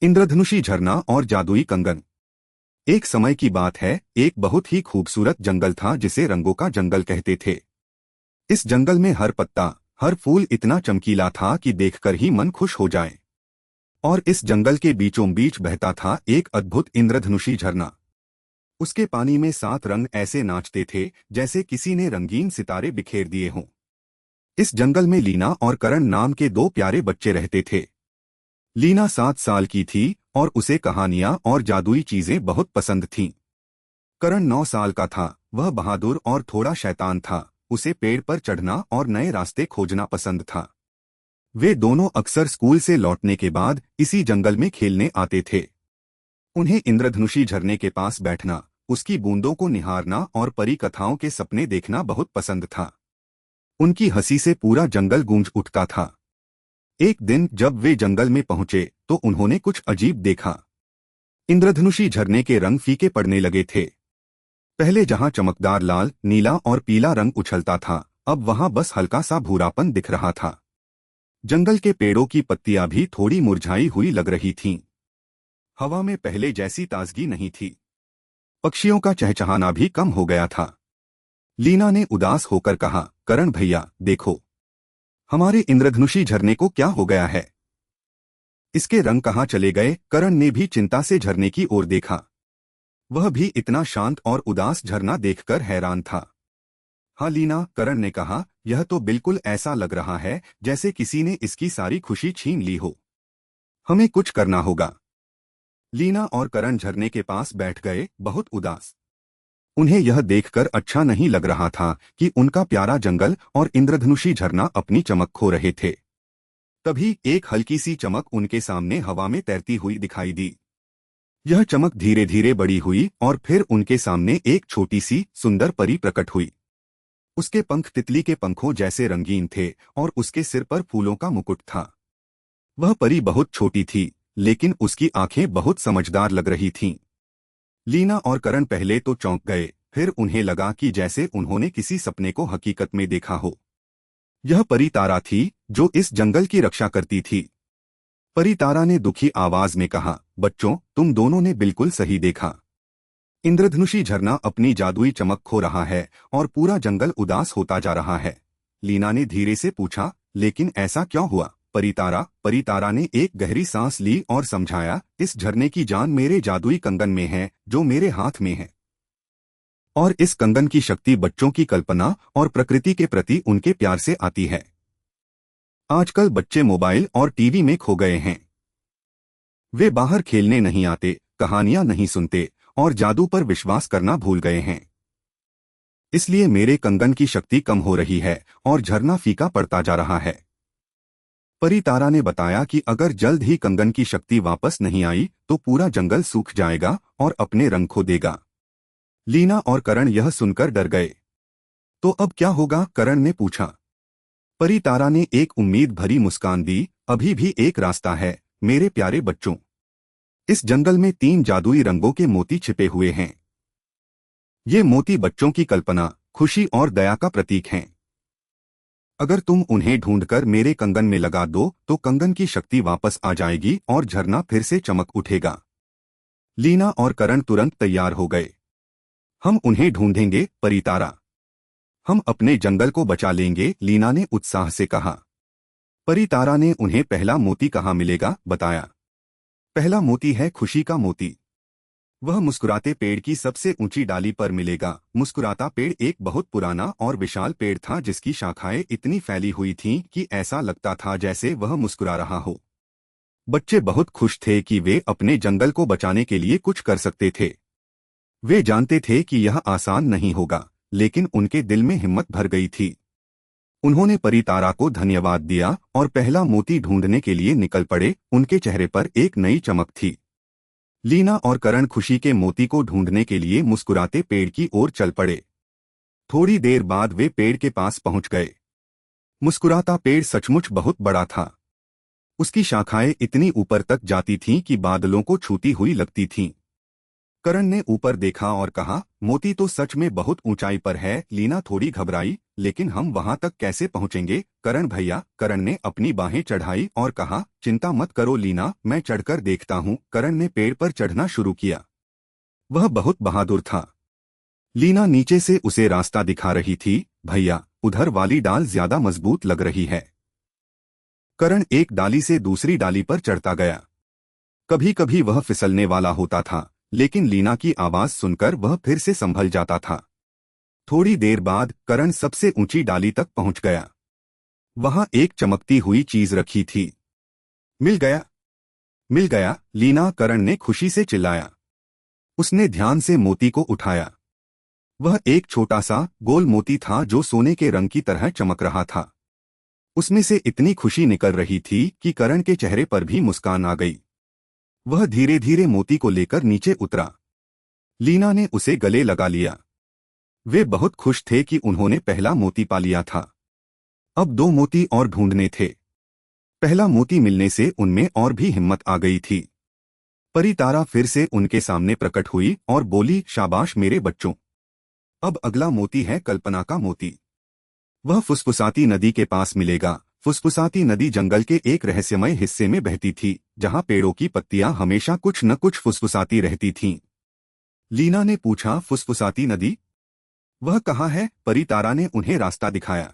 इंद्रधनुषी झरना और जादुई कंगन। एक समय की बात है, एक बहुत ही खूबसूरत जंगल था जिसे रंगों का जंगल कहते थे। इस जंगल में हर पत्ता, हर फूल इतना चमकीला था कि देखकर ही मन खुश हो जाए। और इस जंगल के बीचों बीच बहता था एक अद्भुत इंद्रधनुषी झरना। उसके पानी में 7 रंग ऐसे नाचते थे जैसे किसी ने रंगीन सितारे बिखेर दिए हों। इस जंगल में लीना और करण नाम के 2 प्यारे बच्चे रहते थे। लीना 7 साल की थी और उसे कहानियां और जादुई चीजें बहुत पसंद थीं। करण 9 साल का था। वह बहादुर और थोड़ा शैतान था। उसे पेड़ पर चढ़ना और नए रास्ते खोजना पसंद था। वे दोनों अक्सर स्कूल से लौटने के बाद इसी जंगल में खेलने आते थे। उन्हें इंद्रधनुषी झरने के पास बैठना, उसकी बूंदों को निहारना और परी कथाओं के सपने देखना बहुत पसंद था। उनकी हंसी से पूरा जंगल गूंज उठता था। एक दिन जब वे जंगल में पहुंचे तो उन्होंने कुछ अजीब देखा। इंद्रधनुषी झरने के रंग फीके पड़ने लगे थे। पहले जहां चमकदार लाल, नीला और पीला रंग उछलता था, अब वहां बस हल्का सा भूरापन दिख रहा था। जंगल के पेड़ों की पत्तियां भी थोड़ी मुरझाई हुई लग रही थीं। हवा में पहले जैसी ताजगी नहीं थी। पक्षियों का चहचहाना भी कम हो गया था। लीना ने उदास होकर कहा, करण भैया देखो, हमारे इंद्रधनुषी झरने को क्या हो गया है? इसके रंग कहाँ चले गए? करण ने भी चिंता से झरने की ओर देखा। वह भी इतना शांत और उदास झरना देखकर हैरान था। हाँ लीना, करण ने कहा, यह तो बिल्कुल ऐसा लग रहा है जैसे किसी ने इसकी सारी खुशी छीन ली हो। हमें कुछ करना होगा। लीना और करण झरने के पास बैठ गए, बहुत उदास। उन्हें यह देखकर अच्छा नहीं लग रहा था कि उनका प्यारा जंगल और इंद्रधनुषी झरना अपनी चमक खो रहे थे। तभी एक हल्की सी चमक उनके सामने हवा में तैरती हुई दिखाई दी। यह चमक धीरे धीरे बड़ी हुई और फिर उनके सामने एक छोटी सी सुंदर परी प्रकट हुई। उसके पंख तितली के पंखों जैसे रंगीन थे और उसके सिर पर फूलों का मुकुट था। वह परी बहुत छोटी थी, लेकिन उसकी आंखें बहुत समझदार लग रही थीं। लीना और करण पहले तो चौंक गए, फिर उन्हें लगा कि जैसे उन्होंने किसी सपने को हकीकत में देखा हो। यह परी तारा थी जो इस जंगल की रक्षा करती थी। परी तारा ने दुखी आवाज में कहा, बच्चों, तुम दोनों ने बिल्कुल सही देखा। इंद्रधनुषी झरना अपनी जादुई चमक खो रहा है और पूरा जंगल उदास होता जा रहा है। लीना ने धीरे से पूछा, लेकिन ऐसा क्यों हुआ? परी तारा ने एक गहरी सांस ली और समझाया, इस झरने की जान मेरे जादुई कंगन में है जो मेरे हाथ में है। और इस कंगन की शक्ति बच्चों की कल्पना और प्रकृति के प्रति उनके प्यार से आती है। आजकल बच्चे मोबाइल और टीवी में खो गए हैं। वे बाहर खेलने नहीं आते, कहानियां नहीं सुनते और जादू पर विश्वास करना भूल गए हैं। इसलिए मेरे कंगन की शक्ति कम हो रही है और झरना फीका पड़ता जा रहा है। परी तारा ने बताया कि अगर जल्द ही कंगन की शक्ति वापस नहीं आई तो पूरा जंगल सूख जाएगा और अपने रंग खो देगा। लीना और करण यह सुनकर डर गए। तो अब क्या होगा? करण ने पूछा। परी तारा ने एक उम्मीद भरी मुस्कान दी, अभी भी एक रास्ता है मेरे प्यारे बच्चों। इस जंगल में 3 जादुई रंगों के मोती छिपे हुए हैं। ये मोती बच्चों की कल्पना, खुशी और दया का प्रतीक हैं। अगर तुम उन्हें ढूंढकर मेरे कंगन में लगा दो तो कंगन की शक्ति वापस आ जाएगी और झरना फिर से चमक उठेगा। लीना और करण तुरंत तैयार हो गए। हम उन्हें ढूंढेंगे परी तारा। हम अपने जंगल को बचा लेंगे, लीना ने उत्साह से कहा। परी तारा ने उन्हें पहला मोती कहाँ मिलेगा बताया। पहला मोती है खुशी का मोती। वह मुस्कुराते पेड़ की सबसे ऊंची डाली पर मिलेगा। मुस्कुराता पेड़ एक बहुत पुराना और विशाल पेड़ था जिसकी शाखाएं इतनी फैली हुई थीं कि ऐसा लगता था जैसे वह मुस्कुरा रहा हो। बच्चे बहुत खुश थे कि वे अपने जंगल को बचाने के लिए कुछ कर सकते थे। वे जानते थे कि यह आसान नहीं होगा, लेकिन उनके दिल में हिम्मत भर गई थी। उन्होंने परी तारा को धन्यवाद दिया और पहला मोती ढूंढने के लिए निकल पड़े। उनके चेहरे पर एक नई चमक थी। लीना और करण खुशी के मोती को ढूंढने के लिए मुस्कुराते पेड़ की ओर चल पड़े। थोड़ी देर बाद वे पेड़ के पास पहुंच गए। मुस्कुराता पेड़ सचमुच बहुत बड़ा था। उसकी शाखाएं इतनी ऊपर तक जाती थीं कि बादलों को छूती हुई लगती थीं। करण ने ऊपर देखा और कहा, मोती तो सच में बहुत ऊंचाई पर है। लीना थोड़ी घबराई, लेकिन हम वहां तक कैसे पहुंचेंगे करण भैया? करण ने अपनी बाहें चढ़ाई और कहा, चिंता मत करो लीना, मैं चढ़कर देखता हूं। करण ने पेड़ पर चढ़ना शुरू किया। वह बहुत बहादुर था। लीना नीचे से उसे रास्ता दिखा रही थी। भैया, उधर वाली डाल ज्यादा मजबूत लग रही है। करण एक डाली से दूसरी डाली पर चढ़ता गया। कभी कभी वह फिसलने वाला होता था, लेकिन लीना की आवाज सुनकर वह फिर से संभल जाता था। थोड़ी देर बाद करण सबसे ऊंची डाली तक पहुंच गया। वहां एक चमकती हुई चीज रखी थी। मिल गया, मिल गया! लीना, करण ने खुशी से चिल्लाया। उसने ध्यान से मोती को उठाया। वह एक छोटा सा गोल मोती था जो सोने के रंग की तरह चमक रहा था। उसमें से इतनी खुशी निकल रही थी कि करण के चेहरे पर भी मुस्कान आ गई। वह धीरे धीरे मोती को लेकर नीचे उतरा। लीना ने उसे गले लगा लिया। वे बहुत खुश थे कि उन्होंने पहला मोती पा लिया था। अब दो मोती और ढूंढने थे। पहला मोती मिलने से उनमें और भी हिम्मत आ गई थी। परी तारा फिर से उनके सामने प्रकट हुई और बोली, शाबाश मेरे बच्चों! अब अगला मोती है कल्पना का मोती। वह फुसफुसाती नदी के पास मिलेगा। फुसफुसाती नदी जंगल के एक रहस्यमय हिस्से में बहती थी, जहां पेड़ों की पत्तियां हमेशा कुछ न कुछ फुसफुसाती रहती थीं। लीना ने पूछा, फुसफुसाती नदी? वह कहाँ है? परी तारा ने उन्हें रास्ता दिखाया।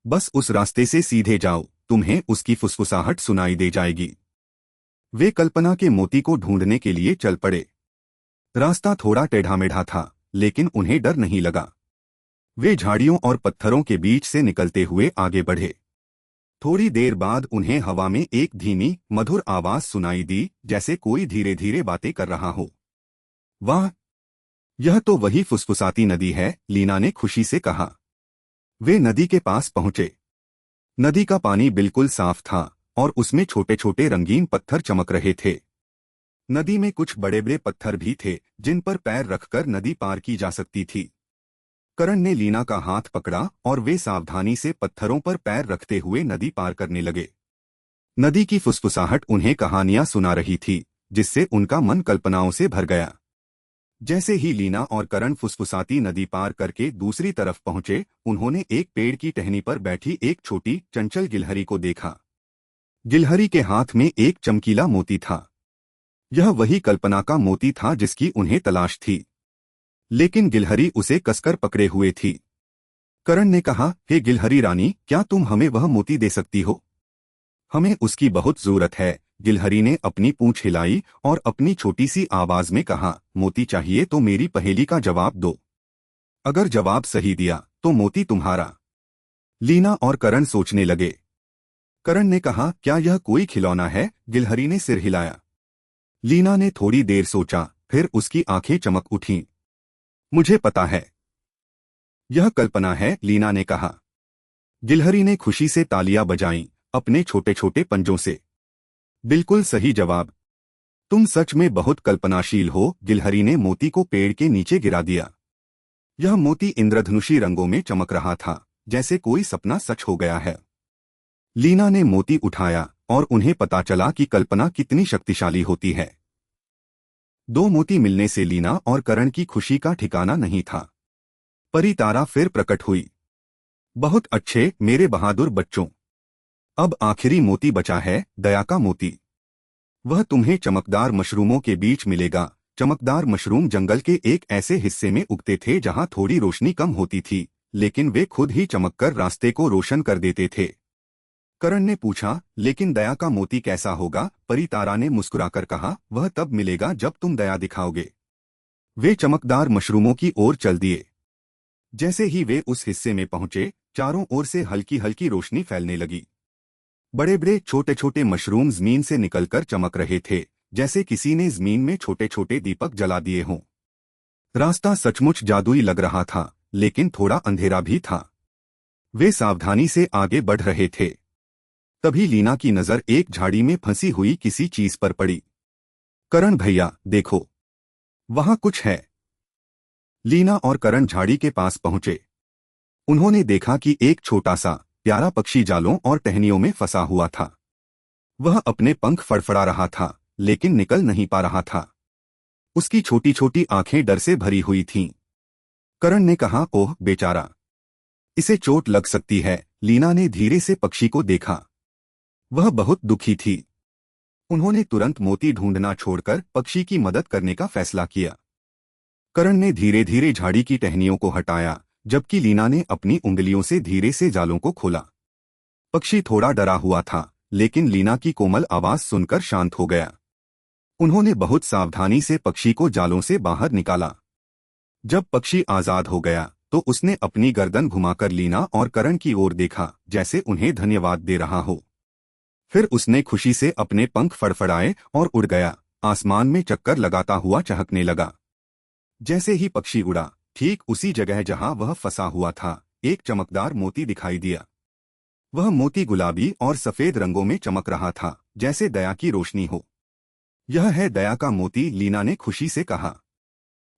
बस उस रास्ते से सीधे जाओ, तुम्हें उसकी फुसफुसाहट सुनाई दे जाएगी। वे कल्पना के मोती को ढूंढने के लिए चल पड़े। रास्ता थोड़ा टेढ़ा मेढ़ा था, लेकिन उन्हें डर नहीं लगा। वे झाड़ियों और पत्थरों के बीच से निकलते हुए आगे बढ़े। थोड़ी देर बाद उन्हें हवा में एक धीमी मधुर आवाज सुनाई दी, जैसे कोई धीरे धीरे बातें कर रहा हो। वाह, यह तो वही फुसफुसाती नदी है, लीना ने खुशी से कहा। वे नदी के पास पहुंचे। नदी का पानी बिल्कुल साफ था और उसमें छोटे छोटे रंगीन पत्थर चमक रहे थे। नदी में कुछ बड़े बड़े पत्थर भी थे, जिन पर पैर रखकर नदी पार की जा सकती थी। करण ने लीना का हाथ पकड़ा और वे सावधानी से पत्थरों पर पैर रखते हुए नदी पार करने लगे। नदी की फुसफुसाहट उन्हें कहानियां सुना रही थी, जिससे उनका मन कल्पनाओं से भर गया। जैसे ही लीना और करण फुसफुसाती नदी पार करके दूसरी तरफ पहुंचे, उन्होंने एक पेड़ की टहनी पर बैठी एक छोटी चंचल गिलहरी को देखा। गिलहरी के हाथ में एक चमकीला मोती था। यह वही कल्पना का मोती था जिसकी उन्हें तलाश थी, लेकिन गिलहरी उसे कसकर पकड़े हुए थी। करण ने कहा, हे गिलहरी रानी, क्या तुम हमें वह मोती दे सकती हो? हमें उसकी बहुत जरूरत है। गिलहरी ने अपनी पूंछ हिलाई और अपनी छोटी सी आवाज में कहा, मोती चाहिए तो मेरी पहेली का जवाब दो। अगर जवाब सही दिया तो मोती तुम्हारा। लीना और करण सोचने लगे। करण ने कहा, क्या यह कोई खिलौना है? गिलहरी ने सिर हिलाया। लीना ने थोड़ी देर सोचा, फिर उसकी आंखें चमक उठीं। मुझे पता है, यह कल्पना है, लीना ने कहा। गिलहरी ने खुशी से तालियां बजाईं, अपने छोटे छोटे पंजों से। बिल्कुल सही जवाब! तुम सच में बहुत कल्पनाशील हो। गिलहरी ने मोती को पेड़ के नीचे गिरा दिया। यह मोती इंद्रधनुषी रंगों में चमक रहा था, जैसे कोई सपना सच हो गया है। लीना ने मोती उठाया और उन्हें पता चला कि कल्पना कितनी शक्तिशाली होती है। दो मोती मिलने से लीना और करण की खुशी का ठिकाना नहीं था। परी तारा फिर प्रकट हुई। बहुत अच्छे मेरे बहादुर बच्चों! अब आखिरी मोती बचा है, दया का मोती। वह तुम्हें चमकदार मशरूमों के बीच मिलेगा। चमकदार मशरूम जंगल के एक ऐसे हिस्से में उगते थे जहां थोड़ी रोशनी कम होती थी, लेकिन वे खुद ही चमककर रास्ते को रोशन कर देते थे। करण ने पूछा, लेकिन दया का मोती कैसा होगा? परी तारा ने मुस्कुराकर कहा, वह तब मिलेगा जब तुम दया दिखाओगे। वे चमकदार मशरूमों की ओर चल दिए। जैसे ही वे उस हिस्से में पहुंचे, चारों ओर से हल्की हल्की रोशनी फैलने लगी। बड़े बड़े छोटे छोटे मशरूम जमीन से निकलकर चमक रहे थे, जैसे किसी ने जमीन में छोटे छोटे दीपक जला दिए हों। रास्ता सचमुच जादुई लग रहा था, लेकिन थोड़ा अंधेरा भी था। वे सावधानी से आगे बढ़ रहे थे। तभी लीना की नजर एक झाड़ी में फंसी हुई किसी चीज पर पड़ी। करण भैया, देखो, वहां कुछ है। लीना और करण झाड़ी के पास पहुंचे। उन्होंने देखा कि एक छोटा सा प्यारा पक्षी जालों और टहनियों में फंसा हुआ था। वह अपने पंख फड़फड़ा रहा था, लेकिन निकल नहीं पा रहा था। उसकी छोटी छोटी आंखें डर से भरी हुई थीं। करण ने कहा, ओह बेचारा, इसे चोट लग सकती है। लीना ने धीरे से पक्षी को देखा। वह बहुत दुखी थी। उन्होंने तुरंत मोती ढूंढना छोड़कर पक्षी की मदद करने का फैसला किया। करण ने धीरे धीरे झाड़ी की टहनियों को हटाया, जबकि लीना ने अपनी उंगलियों से धीरे से जालों को खोला। पक्षी थोड़ा डरा हुआ था, लेकिन लीना की कोमल आवाज सुनकर शांत हो गया। उन्होंने बहुत सावधानी से पक्षी को जालों से बाहर निकाला। जब पक्षी आजाद हो गया तो उसने अपनी गर्दन घुमाकर लीना और करण की ओर देखा, जैसे उन्हें धन्यवाद दे रहा हो। फिर उसने खुशी से अपने पंख फड़फड़ाए और उड़ गया, आसमान में चक्कर लगाता हुआ चहकने लगा। जैसे ही पक्षी उड़ा, ठीक उसी जगह जहां वह फंसा हुआ था, एक चमकदार मोती दिखाई दिया। वह मोती गुलाबी और सफेद रंगों में चमक रहा था, जैसे दया की रोशनी हो। यह है दया का मोती, लीना ने खुशी से कहा।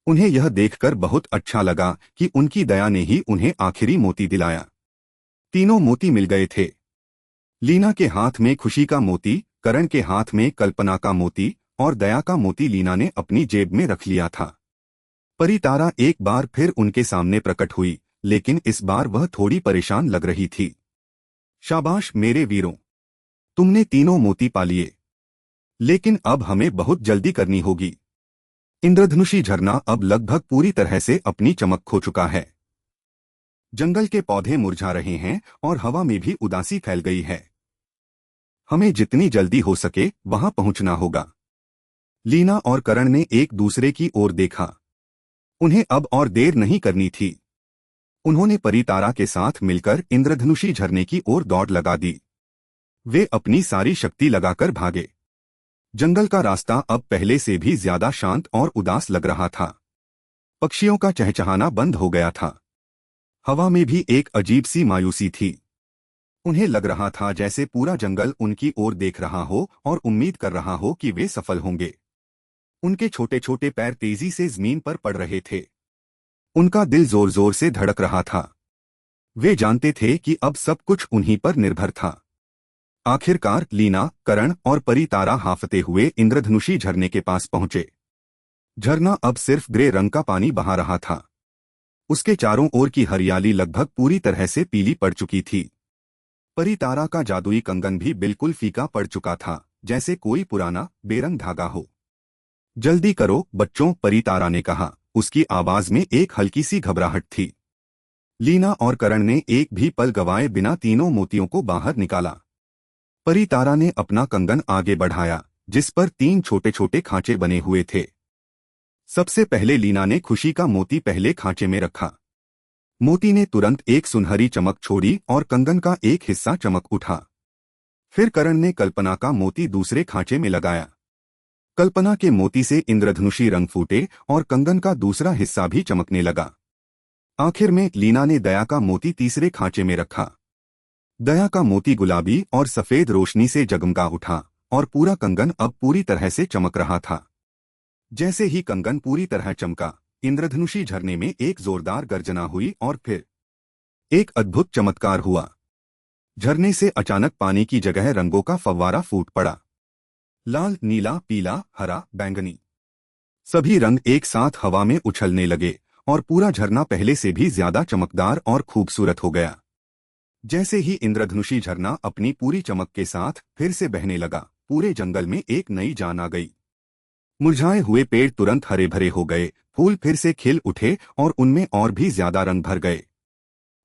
उन्हें यह देखकर बहुत अच्छा लगा कि उनकी दया ने ही उन्हें आखिरी मोती दिलाया। तीनों मोती मिल गए थे। लीना के हाथ में खुशी का मोती, करण के हाथ में कल्पना का मोती और दया का मोती लीना ने अपनी जेब में रख लिया था। परी तारा एक बार फिर उनके सामने प्रकट हुई, लेकिन इस बार वह थोड़ी परेशान लग रही थी। शाबाश मेरे वीरों, तुमने तीनों मोती पा लिए, लेकिन अब हमें बहुत जल्दी करनी होगी। इंद्रधनुषी झरना अब लगभग पूरी तरह से अपनी चमक खो चुका है। जंगल के पौधे मुरझा रहे हैं और हवा में भी उदासी फैल गई है। हमें जितनी जल्दी हो सके वहां पहुंचना होगा। लीना और करण ने एक दूसरे की ओर देखा। उन्हें अब और देर नहीं करनी थी। उन्होंने परी तारा के साथ मिलकर इंद्रधनुषी झरने की ओर दौड़ लगा दी। वे अपनी सारी शक्ति लगाकर भागे। जंगल का रास्ता अब पहले से भी ज्यादा शांत और उदास लग रहा था। पक्षियों का चहचहाना बंद हो गया था। हवा में भी एक अजीब सी मायूसी थी। उन्हें लग रहा था जैसे पूरा जंगल उनकी ओर देख रहा हो और उम्मीद कर रहा हो कि वे सफल होंगे। उनके छोटे छोटे पैर तेजी से जमीन पर पड़ रहे थे। उनका दिल जोर जोर से धड़क रहा था। वे जानते थे कि अब सब कुछ उन्हीं पर निर्भर था। आखिरकार लीना, करण और परी तारा हांफते हुए इंद्रधनुषी झरने के पास पहुंचे। झरना अब सिर्फ ग्रे रंग का पानी बहा रहा था। उसके चारों ओर की हरियाली लगभग पूरी तरह से पीली पड़ चुकी थी। परी तारा का जादुई कंगन भी बिल्कुल फीका पड़ चुका था, जैसे कोई पुराना बेरंग धागा हो। जल्दी करो बच्चों, परी तारा ने कहा। उसकी आवाज में एक हल्की सी घबराहट थी। लीना और करण ने एक भी पल गवाए बिना तीनों मोतियों को बाहर निकाला। परी तारा ने अपना कंगन आगे बढ़ाया, जिस पर 3 छोटे छोटे खांचे बने हुए थे। सबसे पहले लीना ने खुशी का मोती पहले खांचे में रखा। मोती ने तुरंत एक सुनहरी चमक छोड़ी और कंगन का एक हिस्सा चमक उठा। फिर करण ने कल्पना का मोती दूसरे खांचे में लगाया। कल्पना के मोती से इंद्रधनुषी रंग फूटे और कंगन का दूसरा हिस्सा भी चमकने लगा। आखिर में लीना ने दया का मोती तीसरे खांचे में रखा। दया का मोती गुलाबी और सफेद रोशनी से जगमगा उठा और पूरा कंगन अब पूरी तरह से चमक रहा था। जैसे ही कंगन पूरी तरह चमका, इंद्रधनुषी झरने में एक जोरदार गर्जना हुई और फिर एक अद्भुत चमत्कार हुआ। झरने से अचानक पानी की जगह रंगों का फव्वारा फूट पड़ा। लाल, नीला, पीला, हरा, बैंगनी, सभी रंग एक साथ हवा में उछलने लगे और पूरा झरना पहले से भी ज्यादा चमकदार और खूबसूरत हो गया। जैसे ही इंद्रधनुषी झरना अपनी पूरी चमक के साथ फिर से बहने लगा, पूरे जंगल में एक नई जान आ गई। मुरझाए हुए पेड़ तुरंत हरे भरे हो गए, फूल फिर से खिल उठे और उनमें और भी ज्यादा रंग भर गए।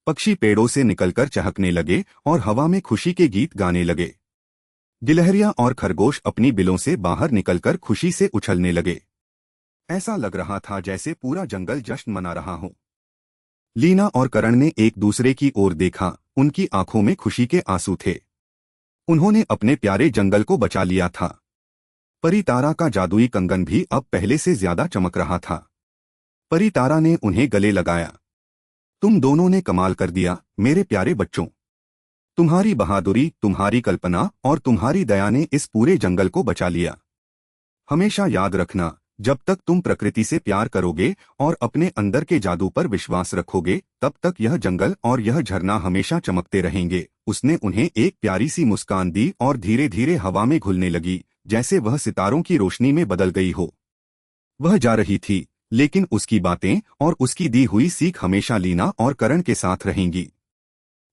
पक्षी पेड़ों से निकलकर चहकने लगे और हवा में खुशी के गीत गाने लगे। गिलहरियां और खरगोश अपनी बिलों से बाहर निकलकर खुशी से उछलने लगे। ऐसा लग रहा था जैसे पूरा जंगल जश्न मना रहा हो। लीना और करण ने एक दूसरे की ओर देखा। उनकी आंखों में खुशी के आंसू थे। उन्होंने अपने प्यारे जंगल को बचा लिया था। परी तारा का जादुई कंगन भी अब पहले से ज्यादा चमक रहा था। परी तारा ने उन्हें गले लगाया। तुम दोनों ने कमाल कर दिया मेरे प्यारे बच्चों। तुम्हारी बहादुरी, तुम्हारी कल्पना और तुम्हारी दया ने इस पूरे जंगल को बचा लिया। हमेशा याद रखना, जब तक तुम प्रकृति से प्यार करोगे और अपने अंदर के जादू पर विश्वास रखोगे, तब तक यह जंगल और यह झरना हमेशा चमकते रहेंगे। उसने उन्हें एक प्यारी सी मुस्कान दी और धीरे धीरे हवा में घुलने लगी, जैसे वह सितारों की रोशनी में बदल गई हो। वह जा रही थी, लेकिन उसकी बातें और उसकी दी हुई सीख हमेशा लीना और करण के साथ रहेंगी।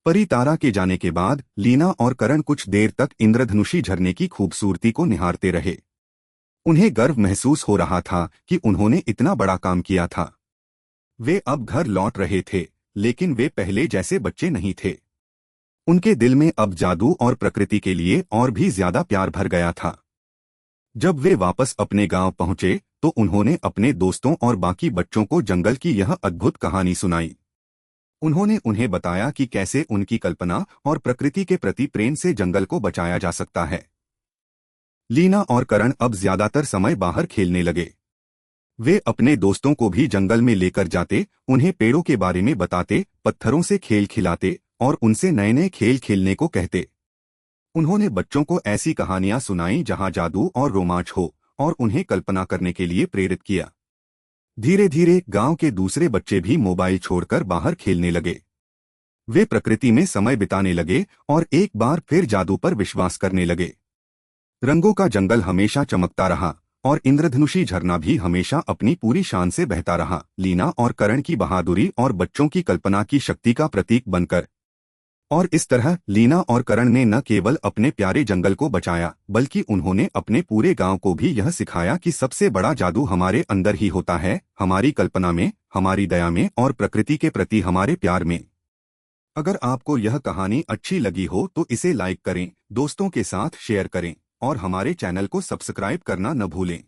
परी तारा के जाने के बाद लीना और करण कुछ देर तक इंद्रधनुषी झरने की खूबसूरती को निहारते रहे। उन्हें गर्व महसूस हो रहा था कि उन्होंने इतना बड़ा काम किया था। वे अब घर लौट रहे थे, लेकिन वे पहले जैसे बच्चे नहीं थे। उनके दिल में अब जादू और प्रकृति के लिए और भी ज्यादा प्यार भर गया था। जब वे वापस अपने गांव पहुंचे तो उन्होंने अपने दोस्तों और बाकी बच्चों को जंगल की यह अद्भुत कहानी सुनाई। उन्होंने उन्हें बताया कि कैसे उनकी कल्पना और प्रकृति के प्रति प्रेम से जंगल को बचाया जा सकता है। लीना और करण अब ज्यादातर समय बाहर खेलने लगे। वे अपने दोस्तों को भी जंगल में लेकर जाते, उन्हें पेड़ों के बारे में बताते, पत्थरों से खेल खिलाते और उनसे नए नए खेल खेलने को कहते। उन्होंने बच्चों को ऐसी कहानियां सुनाई जहां जादू और रोमांच हो और उन्हें कल्पना करने के लिए प्रेरित किया। धीरे धीरे गांव के दूसरे बच्चे भी मोबाइल छोड़कर बाहर खेलने लगे। वे प्रकृति में समय बिताने लगे और एक बार फिर जादू पर विश्वास करने लगे। रंगों का जंगल हमेशा चमकता रहा और इंद्रधनुषी झरना भी हमेशा अपनी पूरी शान से बहता रहा, लीना और करण की बहादुरी और बच्चों की कल्पना की शक्ति का प्रतीक बनकर। और इस तरह लीना और करण ने न केवल अपने प्यारे जंगल को बचाया, बल्कि उन्होंने अपने पूरे गांव को भी यह सिखाया कि सबसे बड़ा जादू हमारे अंदर ही होता है, हमारी कल्पना में, हमारी दया में और प्रकृति के प्रति हमारे प्यार में। अगर आपको यह कहानी अच्छी लगी हो तो इसे लाइक करें, दोस्तों के साथ शेयर करें और हमारे चैनल को सब्सक्राइब करना न भूलें।